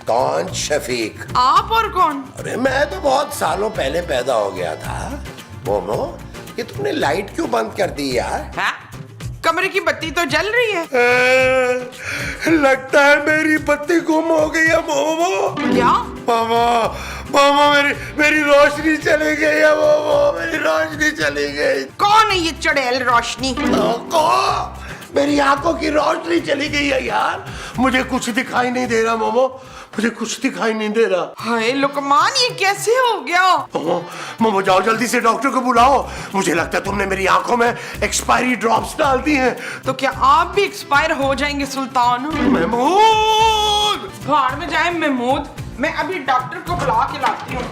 कौन? शफीक। आप और कौन? अरे मैं तो बहुत सालों पहले पैदा हो गया था। मोमो, ये तुमने लाइट क्यों बंद कर दी यार? है? कमरे की बत्ती तो जल रही है। लगता है मेरी बत्ती गुम हो गई है मोमो। क्या? मामा, मामा मेरी रोशनी चली गई है मोमो, मेरी रोशनी चली गई। कौन है ये चड़ैल रोशनी? कौन? मेरी आंखों की रोशनी चली गई है यार। मुझे कुछ दिखाई नहीं दे रहा मोमो, मुझे कुछ दिखाई नहीं दे रहा। हाय लुकमान, ये कैसे हो गया? मोमो, मोमो जाओ जल्दी से डॉक्टर को बुलाओ। मुझे लगता है तुमने मेरी आंखों में एक्सपायरी ड्रॉप्स डाल दी हैं। तो क्या आप भी एक्सपायर हो जाएंगे सुल्तान? महमूद! भाड़ में जाए महमूद, मैं अभी डॉक्टर को बुला के लाती हूँ।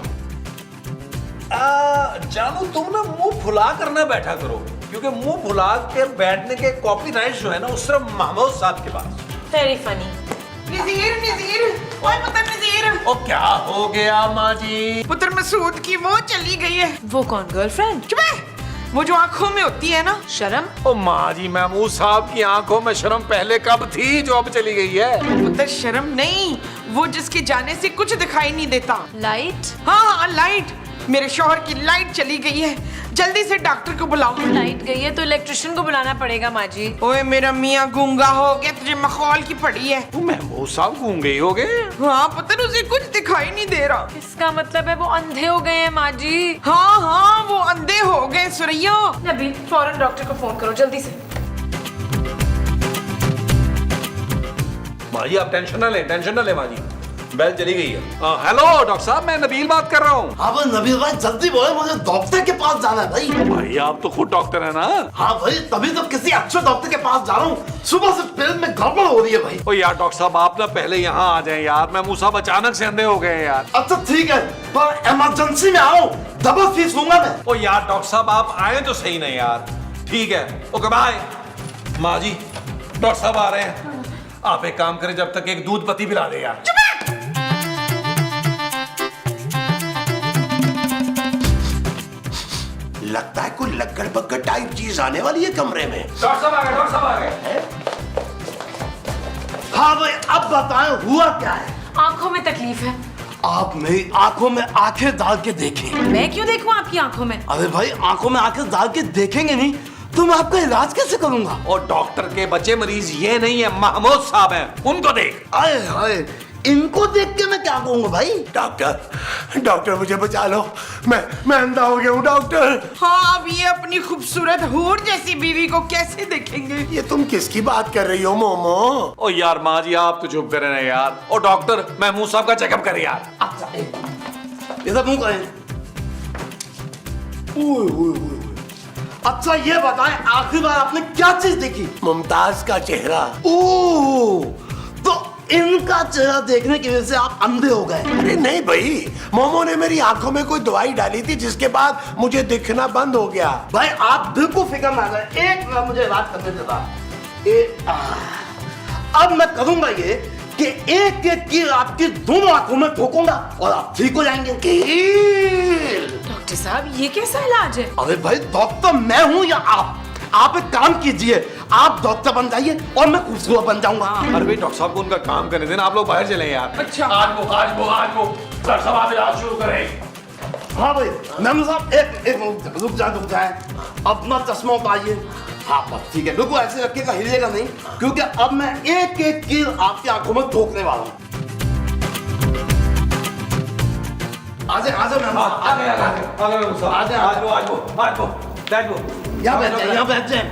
जानू, तुम ना मुंह फुला कर ना बैठा करो, क्योंकि मुंह फुला के बैठने के कॉपीराइट जो है ना, उस सिर्फ महमूद साहब के पास। Very funny. नज़ीर, नज़ीर, ओए पुत्र नज़ीर। ओ क्या हो गया माँ जी? पुत्र मसूद की वो चली गई है। वो कौन? गर्लफ्रेंड? चुप है, वो जो आंखों में होती है ना। शर्म? ओ माँ जी, महमूद साहब की आंखों में शर्म पहले कब थी जो अब चली गई है? पुत्र शर्म नहीं, वो जिसके जाने से कुछ दिखाई नहीं देता। लाइट? हाँ, लाइट। मेरे शौहर की लाइट चली गई है, जल्दी से डॉक्टर को बुलाओ। लाइट गई है तो इलेक्ट्रिशियन को बुलाना पड़ेगा माँ जी। ओए मेरा मियाँ गूंगा हो गया, तुझे मखौल की पड़ी है। महमूद साहब गूंगे ही हो गए। हाँ पुत्र, उसे कुछ दिखाई नहीं दे रहा। इसका मतलब है वो अंधे हो गए हैं माँ जी। हाँ हाँ, वो अंधे हो गए। सुरैया, नबील, फौरन डॉक्टर को फोन करो जल्दी से। माँ जी आप टेंशन ना ले माँ जी, बेल चली गई है। हेलो डॉक्टर साहब, मैं नबील बात कर रहा हूँ। हाँ भाई नबील भाई जल्दी बोले, मुझे डॉक्टर के पास जाना है भाई। भाई आप तो खुद डॉक्टर है ना? हाँ भाई, तभी तो किसी अच्छे डॉक्टर के पास जा रहा हूँ। सुबह से पेट में गड़बड़ हो रही है भाई। ओ यार डॉक्टर साहब, आप ना पहले यहाँ आ जाएं यार। महमूद साहब अचानक से अंधे हो गए हैं यार। अच्छा ठीक है, पर इमरजेंसी में आओ, डबल फीस लूंगा मैं। ओ यार डॉक्टर साहब आप आए तो सही नहीं यार। ठीक है, ओके बाय। माँ जी डॉक्टर साहब आ रहे हैं। आप एक काम करें, जब तक एक दूध पत्ती पिला दे यार। लगता है कोई लक्कड़ बक्कड़ टाइप चीज आने वाली है कमरे में। डॉक्टर साहब आ गए, डॉक्टर साहब आ गए। हाँ भाई अब बताएं हुआ क्या है? आंखों में तकलीफ है। आप मेरी आंखों में आंखें डाल के देखें। मैं क्यों देखूं आपकी आंखों में? अरे भाई आंखों में आंखें डाल के देखेंगे नहीं तो मैं आपका इलाज कैसे करूंगा? और डॉक्टर के बच्चे मरीज ये नहीं है, महमूद साहब हैं, उनको देख। आए हाय, इनको देख के मैं क्या कहूंगा भाई? डॉक्टर, डॉक्टर मुझे बचा लो, मैं अंधा हो गया हूँ डॉक्टर। हाँ अब ये अपनी खूबसूरत हूर जैसी बीवी को कैसे देखेंगे? ये तुम किसकी बात कर रही हो मोमो? ओ यार माँ जी आप तो चुप करें ना यार। और डॉक्टर महमूद साहब का चेकअप करें यार। अच्छा इधर मुंह करें। ओए ओए ओए। अच्छा ये बताएं आखिरी बार आपने क्या चीज देखी? मुमताज का चेहरा। ओह, तो इनका चेहरा देखने की वजह से आप अंधे हो गए? अरे नहीं भाई, मोमो ने मेरी आंखों में कोई दवाई डाली थी जिसके बाद मुझे दिखना बंद हो गया। भाई आप बिल्कुल फिक्र ना करें, एक बार मुझे बात करने देता। अब मैं करूंगा ये कि एक एक कील आपकी दोनों आंखों में ठोकूंगा और आप ठीक हो जाएंगे। डॉक्टर साहब ये कैसा इलाज है? अरे भाई डॉक्टर मैं हूं या आप एक काम कीजिए, आप डॉक्टर बन जाइए और मैं खूबसूरत बन जाऊंगा। अरे भाई डॉक्टर साहब को उनका काम करने देना, आप लोग बाहर चले यार। अच्छा। आज वो डॉक्टर साहब आप इलाज शुरू करें। हाँ भाई मैम साहब एक रुक जाए, अपना चश्मा उतारिए। हाँ बस ठीक है, बिल्कुल ऐसे रखिएगा, हिलेगा नहीं, क्योंकि अब मैं एक एक कील आपकी आंखों में ठोकने वाला हूँ। आजे मैम, यहाँ बैठ जाए।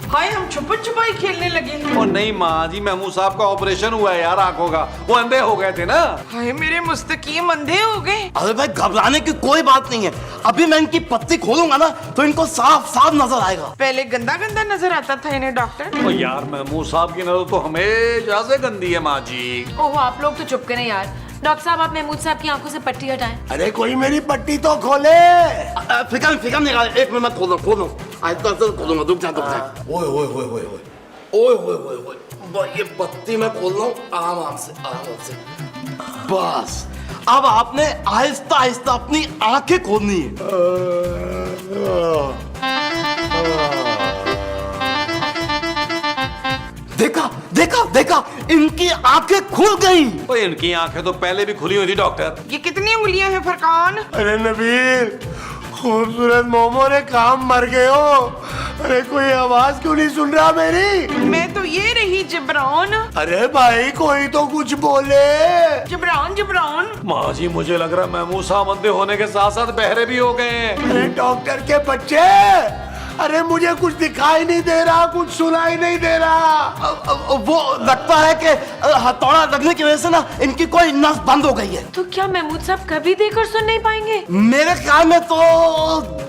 हाय हम छुपन छुपाई खेलने लगे। और नहीं माँ जी, महमूद साहब का ऑपरेशन हुआ है यार आंखों का, वो अंधे हो गए थे ना। हाय मेरे मुस्तकीम अंधे हो गए। अरे भाई घबराने की कोई बात नहीं है, अभी मैं इनकी पत्ती खोलूंगा ना तो इनको साफ साफ नजर आएगा। पहले गंदा गंदा नजर आता था इन्हें डॉक्टर। ओ यार महमूद साहब की नजर तो हमेशा से गंदी है माँ जी। ओह आप लोग तो चुप करें यार। डॉक्टर साहब आप महमूद साहब की आंखों से पट्टी हटाएं। अरे कोई मेरी पट्टी तो खोले। फिक्र निकाल, एक मिनट मैं खोलूं खोलूंगा, रुक जा। ओए ओए ओए ओए ओए ओए ओए ओए, ये बत्ती मैं खोल रहा हूँ आराम से। बस अब आपने आहिस्ता आहिस्ता अपनी आंखें खोलनी है। देखा देखा देखा, इनकी आंखें खुल गई। ओए इनकी आंखें तो पहले भी खुली हुई थी डॉक्टर। ये कितनी उंगलियां हैं फरकान? अरे नबील, खूबसूरत मोमो ने काम मर गए हो। अरे कोई आवाज क्यों नहीं सुन रहा मेरी? मैं तो ये रही जबरान। अरे भाई कोई तो कुछ बोले। जबरान जबरान। माँ जी मुझे लग रहा है महमूद साहब अंधे होने के साथ साथ बहरे भी हो गए हैं। अरे डॉक्टर के बच्चे, अरे मुझे कुछ दिखाई नहीं दे रहा, कुछ सुनाई नहीं दे रहा। वो लगता है कि हथौड़ा लगने की वजह से ना इनकी कोई नस बंद हो गई है। तो क्या महमूद साहब कभी देखकर सुन नहीं पाएंगे? मेरे ख्याल में तो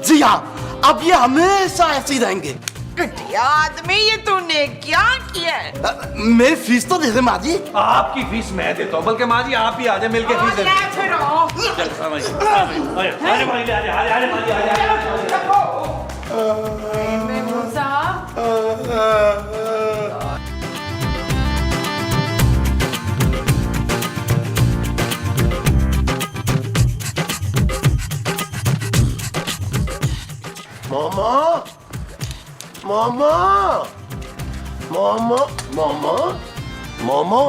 जी हाँ, अब ये हमेशा ऐसे ही रहेंगे। घटिया आदमी, ये तूने क्या किया है? मेरी फीस तो दे दे माँ जी। आपकी फीस मैं देता हूँ, बल्कि माँ जी आप ही आ जाए मिलके फीस दे दें। महमूद साहब, मामा, मामा, मामा, मामा, मामा,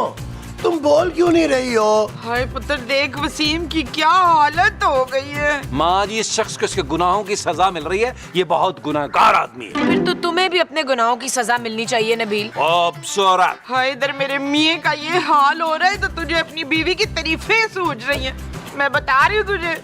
तुम बोल क्यों नहीं रही हो? हाय पुत्र, देख वसीम की क्या हालत हो गई है। माँ जी इस शख्स को इसके गुनाहों की सजा मिल रही है, ये बहुत गुनाहगार आदमी है। फिर तो तुम्हें भी अपने गुनाहों की सजा मिलनी चाहिए नबील। खूबसूरत। हाय इधर मेरे मियाँ का ये हाल हो रहा है तो तुझे अपनी बीवी की तारीफें सूझ रही हैं। मैं बता रही हूँ तुझे,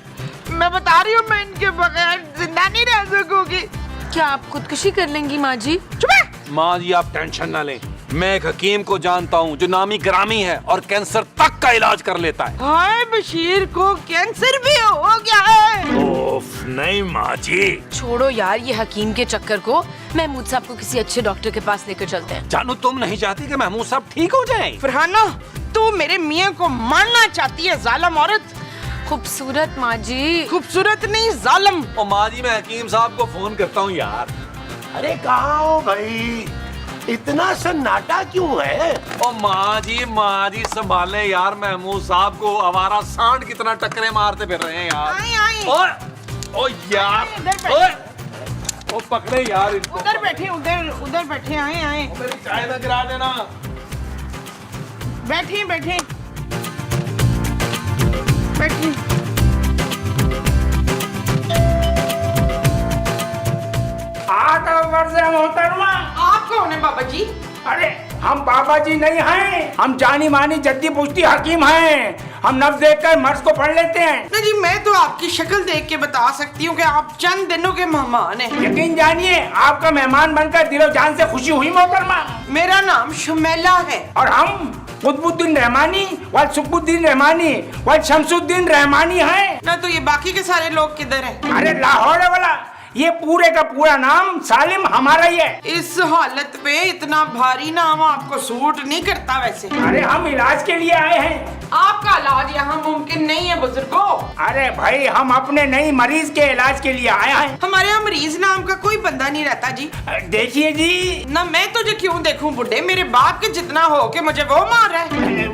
मैं बता रही हूँ, मैं इनके बगैर जिंदा नहीं रह सकूंगी। क्या आप खुदकुशी कर लेंगी माँ जी? चुप है। माँ जी आप टेंशन ना लें, मैं एक हकीम को जानता हूँ जो नामी ग्रामी है और कैंसर तक का इलाज कर लेता है। हाय बशीर को कैंसर भी हो गया है। ओफ नहीं माँ जी। छोड़ो यार ये हकीम के चक्कर को, महमूद साहब को किसी अच्छे डॉक्टर के पास लेकर चलते हैं। जानू तुम नहीं चाहती कि महमूद साहब ठीक हो जाएं? फरहाना, तू मेरे मियाँ को मारना चाहती है, जालिम औरत। खूबसूरत माँ जी। खूबसूरत नहीं, जालिम। ओ माँ जी मैं हकीम साहब को फोन करता हूँ यार। अरे कहाँ हो भाई, इतना सन्नाटा क्यों है? ओ माँ जी संभाले यार, महमूद साहब को आवारा सांड कितना टक्करे मारते फिर रहे हैं यार। आई आई। ओ यार, ओए ओ पकड़े यार इनको। उधर बैठे, उधर बैठे, आए आए। मेरी चाय ना गिरा देना। बैठे बैठे बैठे। मोहतरमा, आप कौन है बाबा जी? अरे हम बाबा जी नहीं हैं, हम जानी मानी जद्दी पुश्ती हकीम हैं। हम नब्ज देखकर मर्ज को पढ़ लेते हैं। नहीं जी, मैं तो आपकी शक्ल देख के बता सकती हूँ कि आप चंद दिनों के मेहमान हैं। यकीन जानिए, आपका मेहमान बनकर दिलो जान से खुशी हुई मोहतरमा। मेरा नाम शुमेला है। और हम कुतुबुद्दीन रहमानी व सुकुद्दीन रहमानी व शमसुद्दीन रहमानी हैं। ना तो ये बाकी के सारे लोग किधर हैं? अरे लाहौर वाला, ये पूरे का पूरा नाम सालिम हमारा ही है। इस हालत पे इतना भारी नाम आपको सूट नहीं करता वैसे। अरे हम इलाज के लिए आए हैं। आपका इलाज यहाँ मुमकिन नहीं है बुजुर्गो। अरे भाई, हम अपने नई मरीज के इलाज के लिए आए हैं। हमारे यहाँ मरीज नाम का कोई बंदा नहीं रहता जी। देखिए जी, ना मैं तुझे क्यों देखूं बुड्ढे, मेरे बाप के जितना हो के मुझे वो मार रहा है।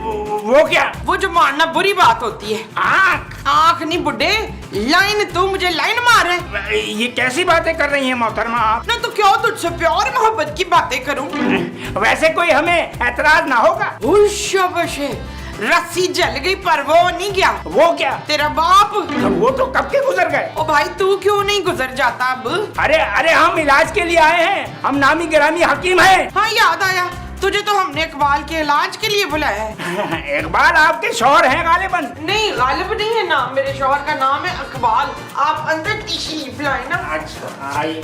वो क्या? वो जो मारना बुरी बात होती है। आँख? आँख नहीं बुड्ढे, लाइन। तू मुझे लाइन मार रहा है। ये कैसी बातें कर रही हैं मोहतरमा आप? ना तो क्यों तुझसे प्यार मोहब्बत की बातें करूं? वैसे कोई हमें एतराज ना होगा। शाबाश है, रस्सी जल गई पर वो नहीं गया। वो क्या? तेरा बाप। वो तो कब के गुजर गए। ओ भाई, तू क्यों नहीं गुजर जाता अब? अरे हम इलाज के लिए आए हैं, हम नामी गिरामी हकीम हैं। हाँ याद आया, तुझे तो हमने इकबाल के इलाज के लिए बुलाया है। इकबाल आपके शौहर हैं गालिबन? नहीं, गालिब नहीं है नाम, मेरे शौहर का नाम है इकबाल। आप अंदर तशरीफ लाए ना। अच्छा आइए।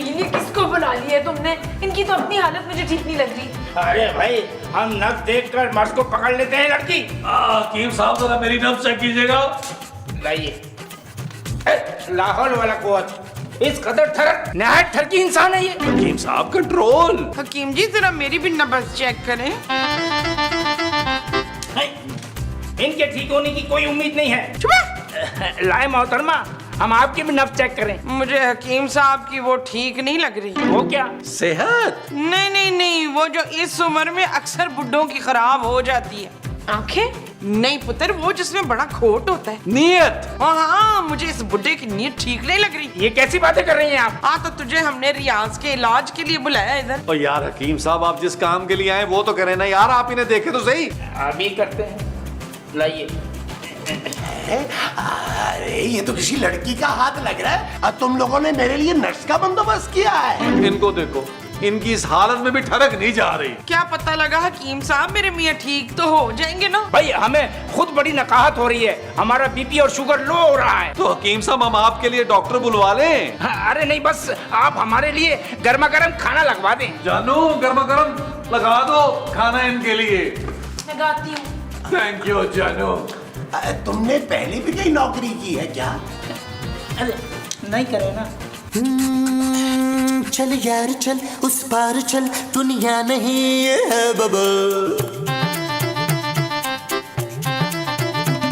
ये किसको बुला लिया है तुमने? इनकी तो अपनी हालत मुझे ठीक नहीं लग रही। अरे भाई, हम नब्ज देखकर मर्ज को पकड़ लेते हैं लड़की। हकीम साहब जरा मेरी नब्ज चेक कीजिएगा। लाइए। लाहौर वाला कुव्वत, इस कदर ठरक नहायत ठरकी इंसान है ये। हकीम साहब कंट्रोल। हकीम जी जरा मेरी भी नब्ज चेक करें। इनके ठीक होने की कोई उम्मीद नहीं है। लाए मोहतरमा, हम आपकी भी नब्ज चेक करें। मुझे हकीम साहब की वो ठीक नहीं लग रही। वो क्या? सेहत? नहीं, वो जो इस उम्र में अक्सर बुड्ढों की खराब हो जाती है। आंखें? नहीं पुत्र, वो जिसमें बड़ा खोट होता है। नीयत। हाँ, मुझे इस बुड्ढे की नीयत ठीक नहीं लग रही। ये कैसी बातें कर रही हैं आप? हाँ, तो तुझे हमने रियाज के इलाज के लिए बुलाया इधर। और यार हकीम साहब, आप जिस काम के लिए आए वो तो करें ना यार, आप इन्हें देखे तो सही। अभी करते हैं, लाइए। अरे ये तो किसी लड़की का हाथ लग रहा है। और तुम लोगों ने मेरे लिए नर्स का बंदोबस्त किया है। इनको देखो, इनकी इस हालत में भी ठड़क नहीं जा रही। क्या पता लगा हकीम साहब, मेरे मियाँ ठीक तो हो जाएंगे ना। भाई हमें खुद बड़ी नकाहत हो रही है, हमारा बीपी और शुगर लो हो रहा है। तो हकीम साहब, हम आपके लिए डॉक्टर बुलवा लें? हाँ, अरे नहीं, बस आप हमारे लिए गर्मा गर्म खाना लगवा दें। जानू, गर्मा गर्म लगा दो खाना इनके लिए। लगाती हूँ। थैंक यू जानू। तुमने पहले भी कहीं नौकरी की है क्या? अरे नहीं करे ना। चल यार चल, उस पार चल, दुनिया नहीं है बबल।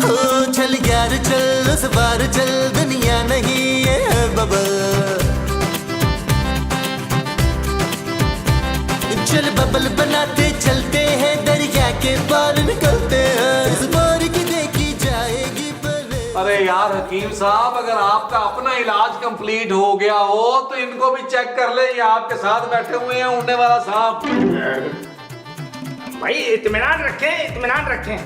हो चल यार चल, उस पार चल, दुनिया नहीं है बबल। चल बबल बनाते चलते हैं, दरिया के पार निकलते हैं, इस पार की देखी जाएगी पले। अरे यार हकीम साहब, अगर आपका अपना इलाज कंप्लीट हो गया हो तो इनको भी चेक कर ले। ये आपके साथ बैठे हुए हैं उड़ने वाला सांप। भाई इत्मीनान रखें, इत्मीनान रखें।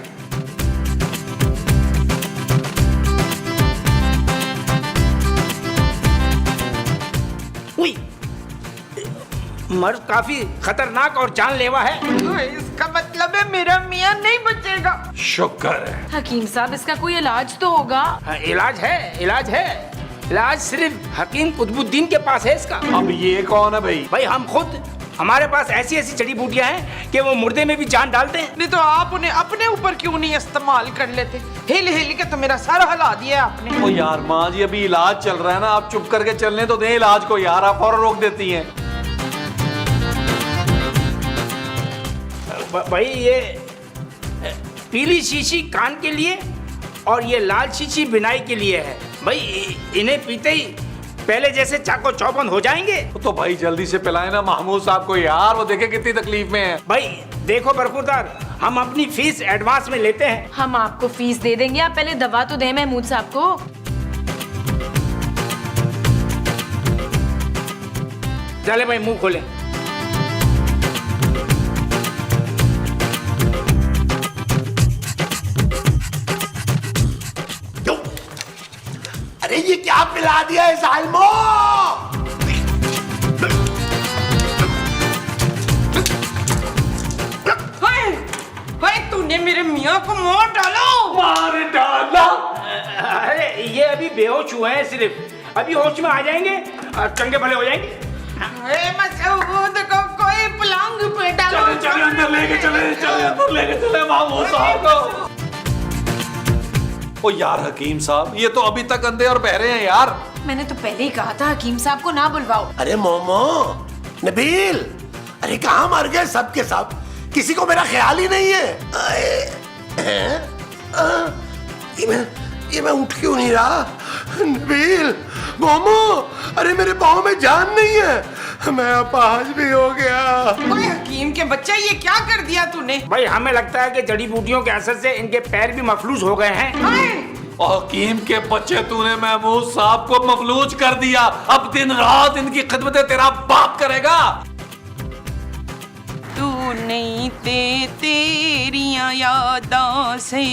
उई, मर्द काफी खतरनाक और जानलेवा है। तो इसका मतलब है मेरा मियाँ नहीं बचेगा। शुक्र है। हकीम साहब, इसका कोई इलाज तो होगा। हाँ, इलाज है, इलाज है। इलाज सिर्फ हकीम कुतुबुद्दीन के पास है इसका। अब ये कौन है भाई? भाई हम खुद, हमारे पास ऐसी ऐसी जड़ी बूटियां हैं कि वो मुर्दे में भी जान डालते हैं। नहीं तो आप उन्हें अपने ऊपर क्यों नहीं इस्तेमाल कर लेते? हिल हिल के तो मेरा सर हिला दिया आपने। ओ यार माँ जी, अभी इलाज चल रहा है ना, आप चुप करके चलने तो दें इलाज को यार, आप और रोक देती हैं। भाई ये पीली शीशी कान के लिए और ये लाल शीशी बिनाई के लिए है। भाई इन्हें पीते ही पहले जैसे चाको चौबंद हो जाएंगे। तो भाई जल्दी से पिलाए ना महमूद साहब को यार, वो देखे कितनी तकलीफ में है। भाई देखो बरखुरदार, हम अपनी फीस एडवांस में लेते हैं। हम आपको फीस दे देंगे, आप पहले दवा तो दें महमूद साहब को। चले भाई, मुंह खोले। अरे ये क्या पिला दिया है जालिमो? तूने मेरे मियाँ को मार डाला। मार डाला? अरे ये अभी बेहोश हुए हैं, सिर्फ अभी होश में आ जाएंगे, चंगे भले हो जाएंगे। मसूद को कोई पलंग पे डालो। चले चले अंदर लेके चले, चले अंदर लेके चले महमूद साहब को। ओ यार हकीम साहब, ये तो अभी तक अंधे और बहरे हैं यार। मैंने तो पहले ही कहा था हकीम साहब को ना बुलवाओ। अरे मोमो, नबील, अरे कहाँ मर गए सब के सब? किसी को मेरा ख्याल ही नहीं है। ये मैं उठ क्यों नहीं रहा? नबील, मोमो, अरे मेरे पाँव में जान नहीं है, मैं अपाहज भी हो गया। कोई हकीम के बच्चा, ये क्या कर दिया तूने? भाई हमें लगता है कि जड़ी बूटियों के असर से इनके पैर भी मफलूज हो गए हैं। और हकीम के बच्चे, तूने महमूद साहब को मफलूज कर दिया। अब दिन रात इनकी खिदमतें तेरा बाप करेगा। तू नहीं ते तेरिया यादां से,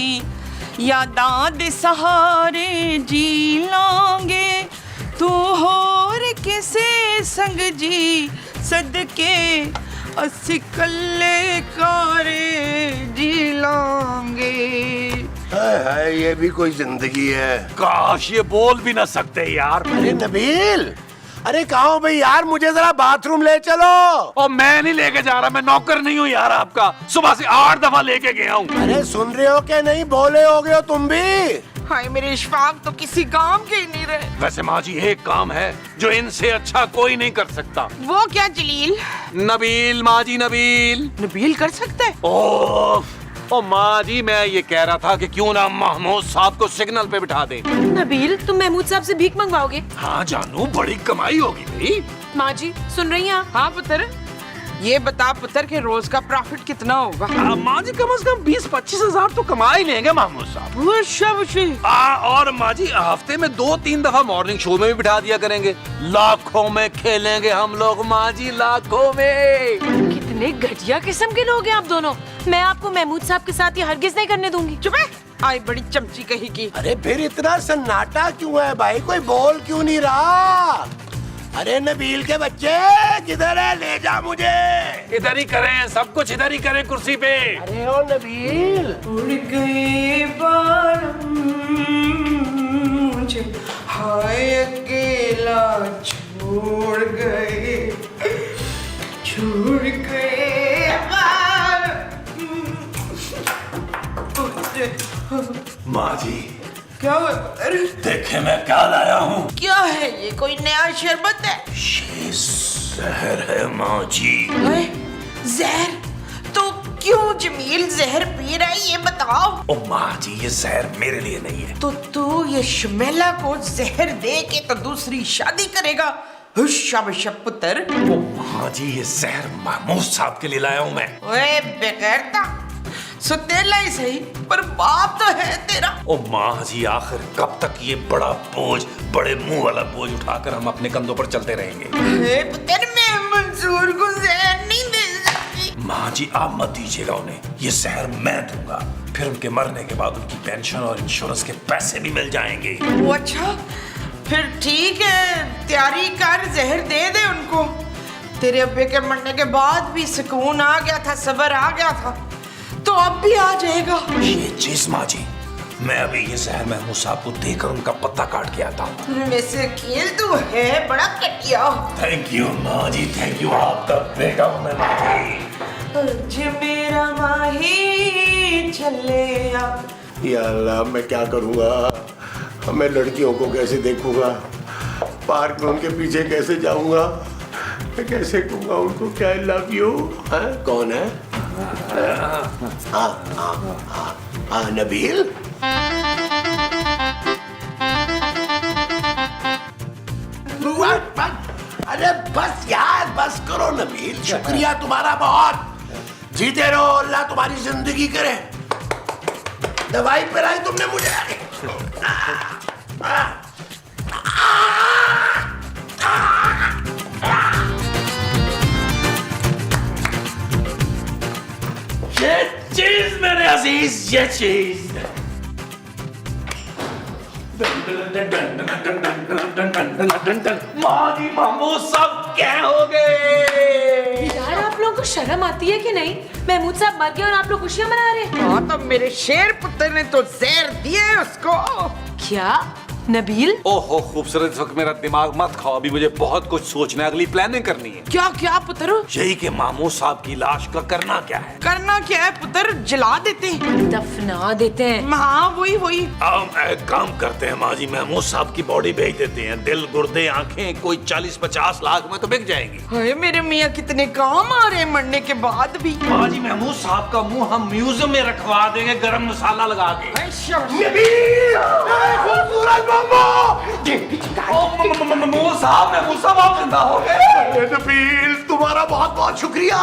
यादां दे सहारे जी लांगे, तू होर किसे संग जी सदके असी कल्ले कारे जी लांगे। हाय, ये भी कोई जिंदगी है। काश ये बोल भी ना सकते यार। अरे नबील, अरे कहाँ हो भाई यार, मुझे जरा बाथरूम ले चलो। और मैं नहीं लेके जा रहा, मैं नौकर नहीं हूँ यार आपका, सुबह से 8 दफा लेके गया हूँ। अरे सुन रहे हो क्या? नहीं बोले हो गए हो तुम भी। हाय मेरे इशफाक तो किसी काम के ही नहीं रहे। वैसे माँ जी, एक काम है जो इनसे अच्छा कोई नहीं कर सकता। वो क्या जलील? नबील माँ जी, नबील। नबील कर सकता है? ओह, ओ माँ जी, मैं ये कह रहा था कि क्यों ना महमूद साहब को सिग्नल पे बिठा दें। नबील, तुम महमूद साहब से भीख मंगवाओगे? हाँ जानू, बड़ी कमाई होगी भाई। माँ जी सुन रही हैं आप? हाँ पुत्र। ये बता पुत्र के रोज का प्रॉफिट कितना होगा? माँ जी कम से कम 20-25 हजार तो कमा ही लेंगे महमूद साहब। और माँ जी हफ्ते में 2-3 दफा मॉर्निंग शो में भी बिठा दिया करेंगे। लाखों में खेलेंगे हम लोग माँ जी, लाखों में। कितने घटिया किस्म के लोग हैं आप दोनों। मैं आपको महमूद साहब के साथ ये हरगिज नहीं करने दूंगी। चुप है, आई बड़ी चमची कही की। अरे फिर इतना सन्नाटा क्यों है भाई, कोई बोल क्यों नहीं रहा? अरे नबील के बच्चे किधर है, ले जा मुझे। इधर ही करें, सब कुछ इधर ही करें कुर्सी पे। अरे ओ नबील, उड़ गए बाल मुझे, हाय अकेला छोड़ गए बाल। माँ जी क्या हुआ पुत्र? देखे मैं क्या लाया हूँ। क्या है ये, कोई नया शरबत है? ये जहर है माँ जी। ओए, जहर? तो क्यों जमील जहर पी रहा है ये बताओ। ओ माँ जी ये जहर मेरे लिए नहीं है। तो तू ये शमेला को जहर दे के तो दूसरी शादी करेगा? शाबाश पुत्र। ओ माँ जी ये जहर महमूद साहब के लिए लाया हूँ मैं। ओए बेगैरता, सुतेला ही सही पर बाप तो है तेरा। ओ माँ जी आखिर कब तक ये बड़ा बोझ, बड़े मुंह वाला बोझ उठाकर हम अपने कंधों पर चलते रहेंगे? पुत्र मैं मंसूर को जहर नहीं दे सकती। माँ जी आप मत दीजिएगा उन्हें, ये जहर मैं दूंगा। फिर उनके मरने के बाद उनकी पेंशन और इंश्योरेंस के पैसे भी मिल जाएंगे। वो अच्छा, फिर ठीक है, तैयारी कर, जहर दे दे उनको। तेरे अब्बे के मरने के बाद भी सुकून आ गया था, सब्र आ गया था, तो अब भी आ जाएगा। ये चीज माँ जी, मैं अभी ये जहर महमूद साहब को देकर उनका पत्ता काट के आता हूँ। वैसे खेल तू है बड़ा कटिया। थैंक यू माँ जी, थैंक यू, आपका बेटा हूँ मैं माँ जी। जे मेरा माही चले आ। या अल्लाह मैं क्या करूँगा? मैं लड़कियों को कैसे देखूंगा? पार्क में उनके पीछे कैसे जाऊंगा? मैं कैसे कहूँगा उनको क्या आई लव यू? कौन है? नबील। अरे बस यार, बस करो नबील, शुक्रिया तुम्हारा बहुत। जीते रहो, अल्लाह तुम्हारी जिंदगी करे। दवाई पिलाई तुमने मुझे। ये चीज मेरे अजीज, ये चीज। माँ जी महमूद साहब क्या हो गए? यार आप लोगों को शर्म आती है कि नहीं? महमूद साहब मर गए और आप लोग खुशियां मना रहे हैं। हाँ तो मेरे शेर पुत्र ने तो जहर दिए उसको। क्या नबील? ओहो खूबसूरत, इस वक्त मेरा दिमाग मत खाओ, अभी मुझे बहुत कुछ सोचना है, अगली प्लानिंग करनी है। क्या क्या पुत्र? यही कि महमूद साहब की लाश का करना क्या है? करना क्या है पुत्र? जला देते हैं, दफना देते हैं। हाँ वही वही। हम एक काम करते हैं माँ जी, महमूद साहब की बॉडी भेज देते हैं, दिल, गुर्दे, आंखें कोई 40-50 लाख में तो बिक जाएंगी। हाय मेरे मियाँ कितने काम आ रहे हैं मरने के बाद भी। माँ जी महमूद साहब का मुंह हम म्यूजियम में रखवा देंगे गरम मसाला लगा के। महमूद साहब आप जिंदा हो गए। नबील तुम्हारा बहुत बहुत शुक्रिया।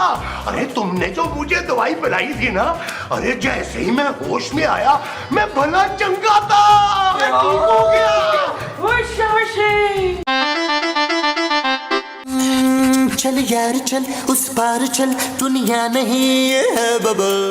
अरे तुमने जो मुझे दवाई पिलाई थी ना, अरे जैसे ही मैं होश में आया मैं भला चंगा था, मैं ठीक हो गया। चल यार चल, उस पार चल, दुनिया नहीं है बाबा।